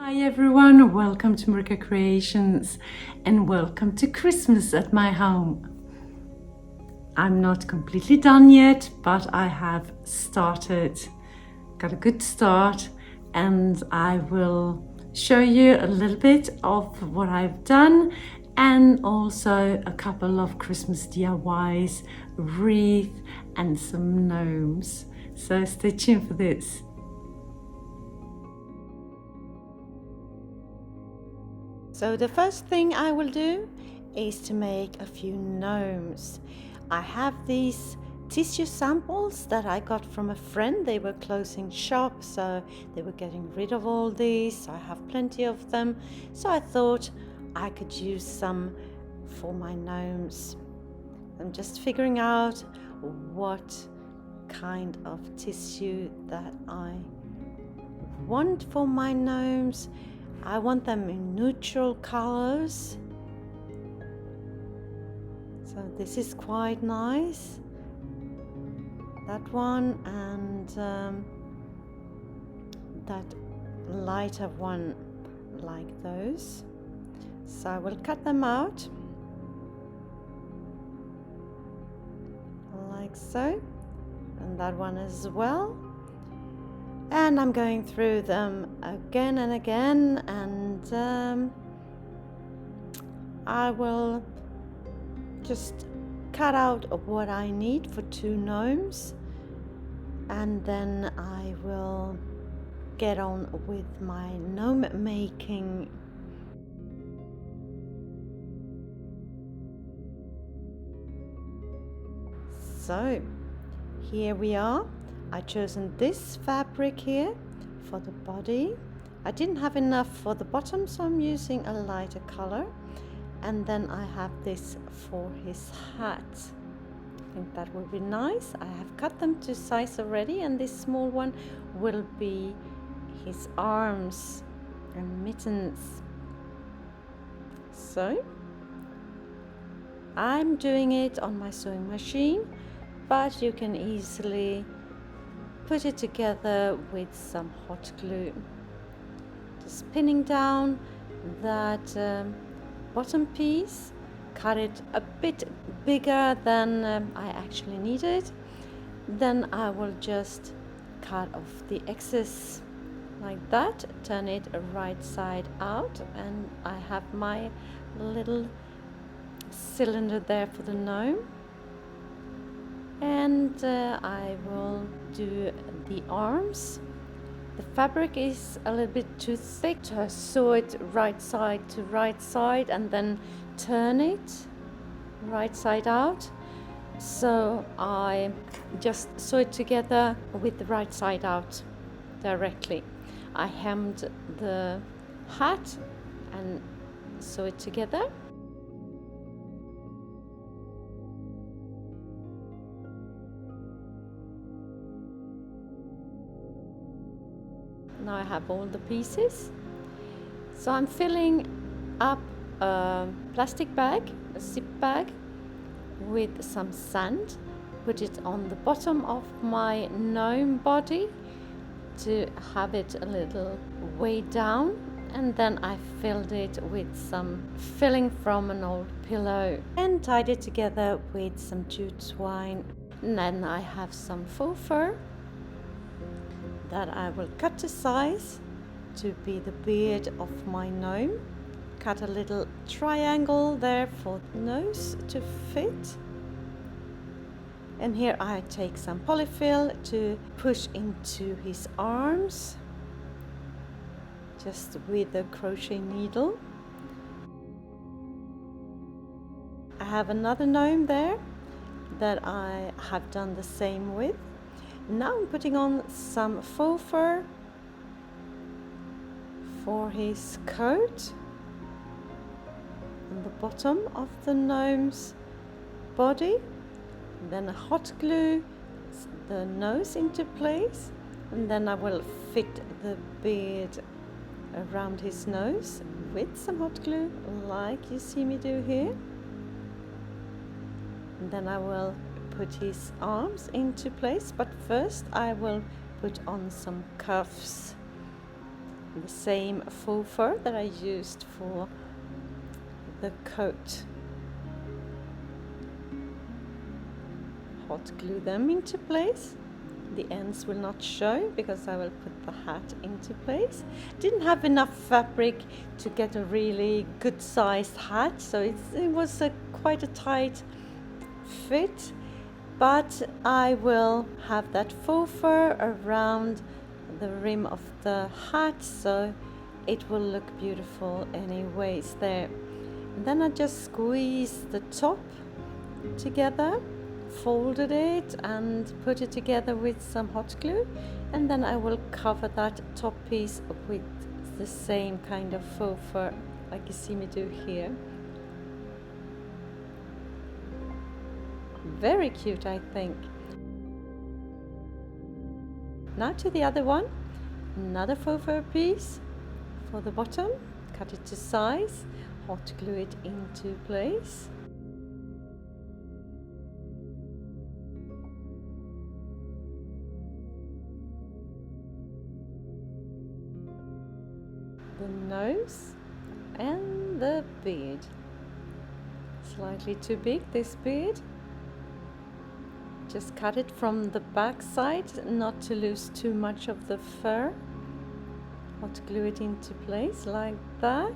Hi everyone, welcome to MarikaCreations and welcome to Christmas at my home. I'm not completely done yet, but I have started, got a good start, and I will show you a little bit of what I've done and also a couple of Christmas DIYs, wreath and some gnomes. So stay tuned for this. So the first thing I will do is to make a few gnomes. I have these tissue samples that I got from a friend. They were closing shop, so they were getting rid of all these. I have plenty of them, so I thought I could use some for my gnomes. I'm just figuring out what kind of tissue that I want for my gnomes. I want them in neutral colors, so this is quite nice, that one, and that lighter one, like those. So I will cut them out like so, and that one as well. And I'm going through them again and again, and I will just cut out what I need for 2 gnomes, and then I will get on with my gnome making. So here we are. I've chosen this fabric here for the body. I didn't have enough for the bottom, so I'm using a lighter color. And then I have this for his hat. I think that will be nice. I have cut them to size already, and this small one will be his arms and mittens. So I'm doing it on my sewing machine, but you can easily put it together with some hot glue. Just pinning down that bottom piece, cut it a bit bigger than I actually needed. Then I will just cut off the excess like that, turn it right side out, and I have my little cylinder there for the gnome. And I will do the arms. The fabric is a little bit too thick, so I sew it right side to right side and then turn it right side out. So I just sew it together with the right side out directly. I hemmed the hat and sew it together. Now I have all the pieces. So I'm filling up a plastic bag, a zip bag, with some sand. Put it on the bottom of my gnome body to have it a little way down. And then I filled it with some filling from an old pillow and tied it together with some jute twine. And then I have some faux fur that I will cut to size to be the beard of my gnome. Cut a little triangle there for the nose to fit. And here I take some polyfill to push into his arms, just with a crochet needle. I have another gnome there that I have done the same with. Now I'm putting on some faux fur for his coat on the bottom of the gnome's body. Then a hot glue the nose into place, and then I will fit the beard around his nose with some hot glue, like you see me do here. And then I will put his arms into place, but first I will put on some cuffs the same faux fur that I used for the coat. Hot glue them into place. The ends will not show because I will put the hat into place. Didn't have enough fabric to get a really good sized hat, so it was quite a tight fit, but I will have that faux fur around the rim of the hat, so it will look beautiful anyways there. And then I just squeezed the top together, folded it and put it together with some hot glue, and then I will cover that top piece with the same kind of faux fur like you see me do here. Very cute, I think. Now to the other one, another faux fur piece for the bottom, cut it to size, hot glue it into place. The nose and the beard. Slightly too big, this beard. Just cut it from the back side, not to lose too much of the fur. Hot glue it into place like that.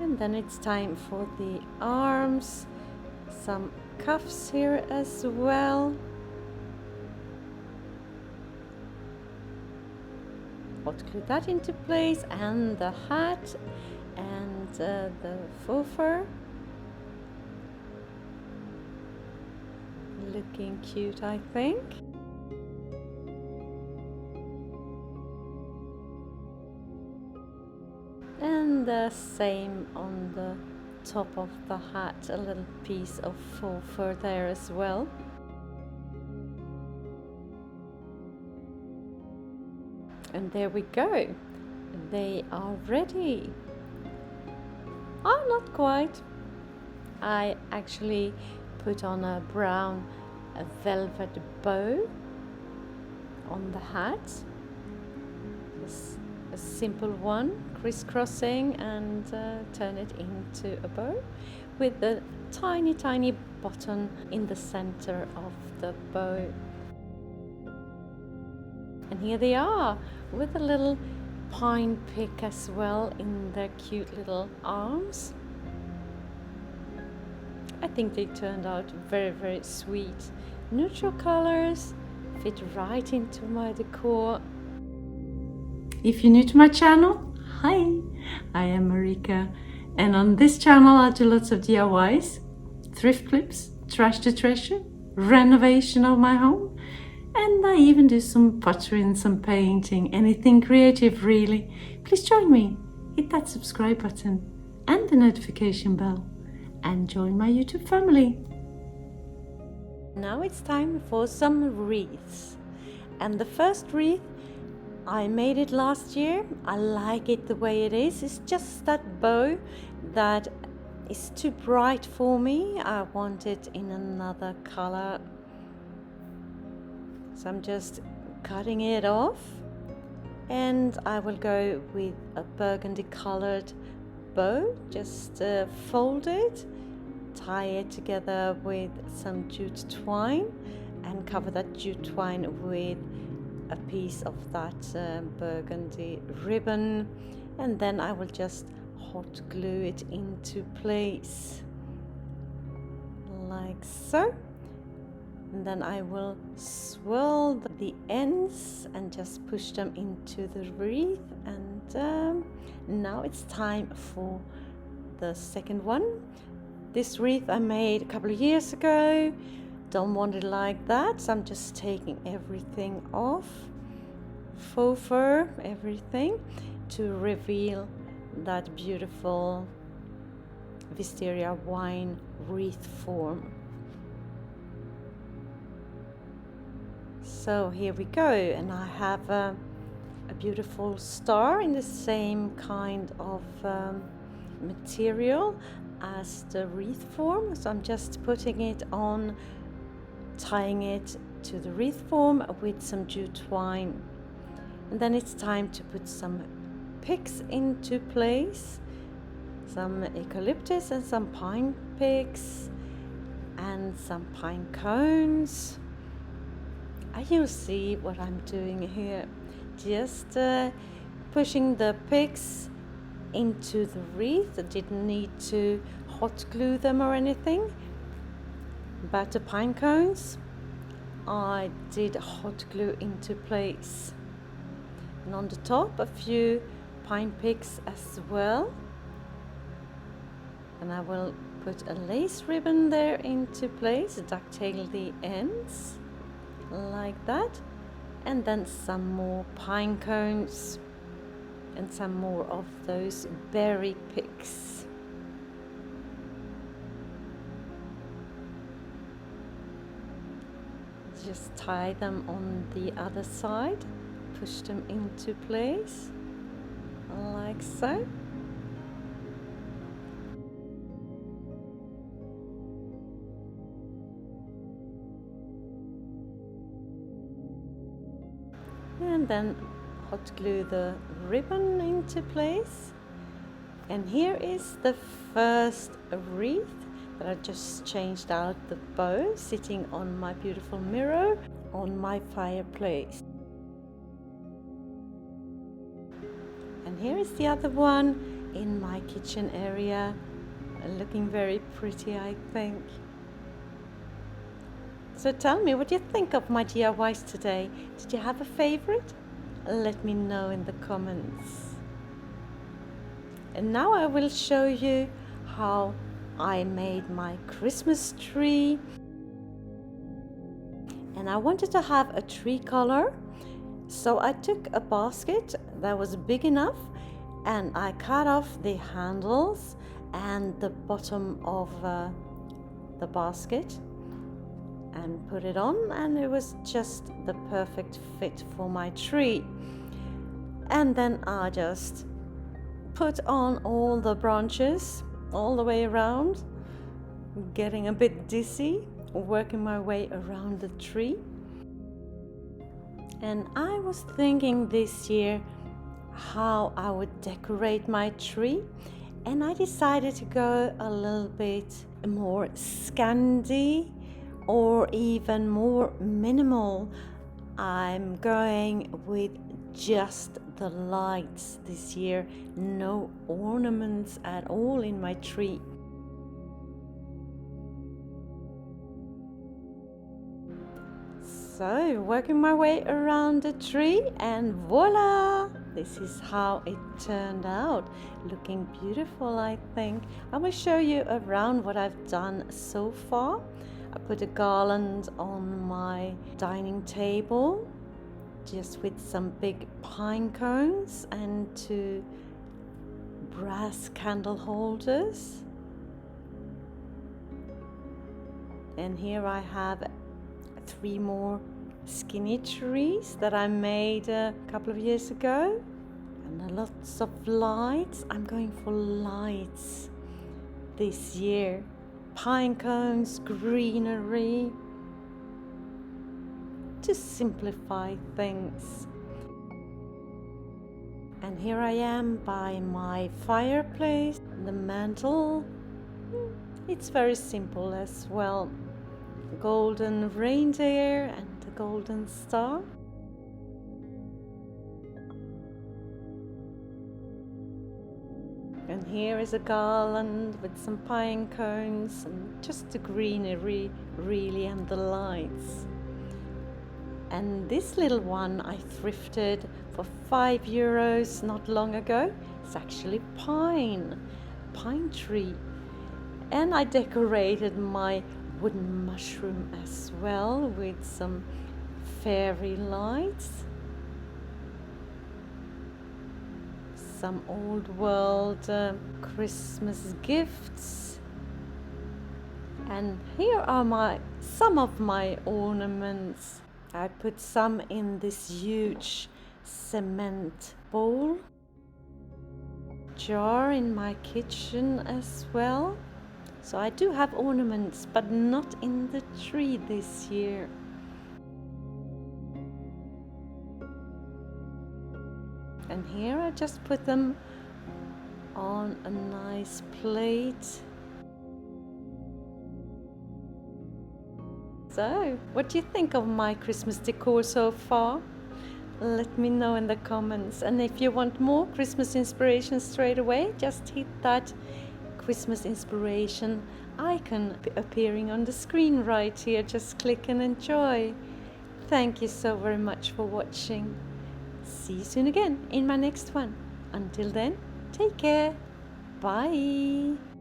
And then it's time for the arms. Some cuffs here as well. Hot glue that into place, and the hat and the faux fur. Looking cute, I think. And the same on the top of the hat, a little piece of faux fur there as well. And there we go, they are ready. Oh, not quite. I actually put on a brown velvet bow on the hat. Just a simple one, crisscrossing, and turn it into a bow with the tiny, tiny button in the center of the bow. And here they are, with a little pine pick as well in their cute little arms. I think they turned out very, very sweet. Neutral colors, fit right into my decor. If you're new to my channel, hi, I am Marika, and on this channel I do lots of DIYs, thrift clips, trash to treasure, renovation of my home, and I even do some pottery and some painting, anything creative really. Please join me, hit that subscribe button and the notification bell, and join my YouTube family. Now it's time for some wreaths. And the first wreath, I made it last year. I like it the way it is. It's just that bow that is too bright for me. I want it in another color. So I'm just cutting it off, and I will go with a burgundy colored bow. Just fold it, tie it together with some jute twine, and cover that jute twine with a piece of that burgundy ribbon, and then I will just hot glue it into place like so. And then I will swirl the ends and just push them into the wreath. And now it's time for the second one. This wreath I made a couple of years ago. Don't want it like that, so I'm just taking everything off, faux fur, everything, to reveal that beautiful wisteria wine wreath form. So here we go, and I have a beautiful star in the same kind of material as the wreath form. So I'm just putting it on tying it to the wreath form with some jute twine. And then it's time to put some picks into place, some eucalyptus and some pine picks and some pine cones. You'll see what I'm doing here, just pushing the picks into the wreath. I didn't need to hot glue them or anything, but the pine cones I did hot glue into place, and on the top a few pine picks as well. And I will put a lace ribbon there into place, ducktail the ends like that, and then some more pine cones and some more of those berry picks. Just tie them on the other side, push them into place like so. And then hot glue the ribbon into place. And here is the first wreath that I just changed out the bow, sitting on my beautiful mirror on my fireplace. And here is the other one in my kitchen area, looking very pretty, I think. So tell me what you think of my DIYs today. Did you have a favorite? Let me know in the comments. And now I will show you how I made my Christmas tree. And I wanted to have a tree color, so I took a basket that was big enough and I cut off the handles and the bottom of the basket and put it on, and it was just the perfect fit for my tree. And then I just put on all the branches all the way around, getting a bit dizzy, working my way around the tree. And I was thinking this year how I would decorate my tree, and I decided to go a little bit more Scandi or even more minimal. I'm going with just the lights this year, no ornaments at all in my tree. So, working my way around the tree, and voila! This is how it turned out. Looking beautiful, I think. I will show you around what I've done so far. I put a garland on my dining table, just with some big pine cones and 2 brass candle holders. And here I have 3 more skinny trees that I made a couple of years ago, and lots of lights. I'm going for lights this year. Pine cones, greenery, to simplify things. And here I am by my fireplace. The mantle, it's very simple as well. Golden reindeer and the golden star. And here is a garland with some pine cones and just the greenery really, and the lights. And this little one I thrifted for €5 not long ago. It's actually pine tree. And I decorated my wooden mushroom as well with some fairy lights. Some old world Christmas gifts. And here are some of my ornaments. I put some in this huge cement bowl jar in my kitchen as well. So I do have ornaments, but not in the tree this year. And here I just put them on a nice plate. So, what do you think of my Christmas decor so far? Let me know in the comments. And if you want more Christmas inspiration straight away, just hit that Christmas inspiration icon appearing on the screen right here. Just click and enjoy. Thank you so very much for watching. See you soon again in my next one. Until then, take care. Bye.